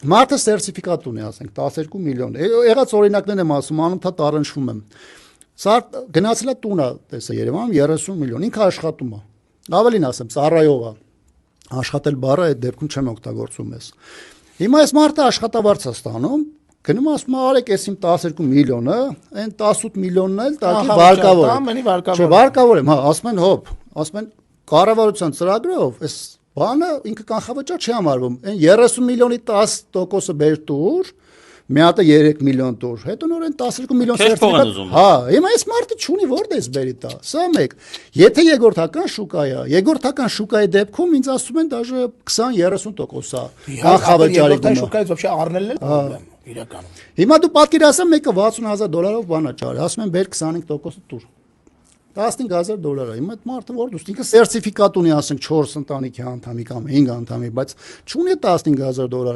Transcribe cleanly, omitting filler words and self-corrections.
Մարդը սերտիֆիկատ ունի, ասենք 12 միլիոն։ Եղած օրինակներն եմ ասում, անընդհատ առնչվում եմ։ Սա գնացել է տունը, տեսա Երևանում 30 միլիոն, ինքը աշխատում է։ Ավելին ասեմ, ծառայող է։ Աշխատել բառը այդ դեպքում չեմ օգտագործում ես։ Հիմա այս մարդը աշխատավարձ է ստանում, գնում ասում է արեք էս իմ 12 միլիոնը, այն 18 միլիոնն էլ տակի վարկավոր է։ Չէ, վարկավոր եմ, հա, ասում են հոբ, ասում են կառավարության ծրագրով այս բանը ինքը կանխավճար չի համարվում։ Այն 30 միլիոնի 10%-ը բեր տուր, մի հատը 3 միլիոն տուր, հետո նորեն 12 միլիոն սերտիֆիկատ։ Հա, հիմա այս մարդը չունի որտես բերի տա։ Սա մեկ։ Եթե երկրորդական շուկա է, երկրորդական շուկայի դեպքում ինձ ասում են դաժե 20-30% է կանխավճարի գնա։ Շուկայից вообще առնելն էլ պրոբլեմ իրականում։ Հիմա դու պատկերացա մեկը $60,000 բանա ճարի, ասում են բեր 25%-ը տուր։ $15,000 է։ Հիմա այդ մարդը որ դուք ինքը սերտիֆիկատ ունի, ասենք 4 ընտանիքի անդամի կամ 5 անդամի, բայց չունի $15,000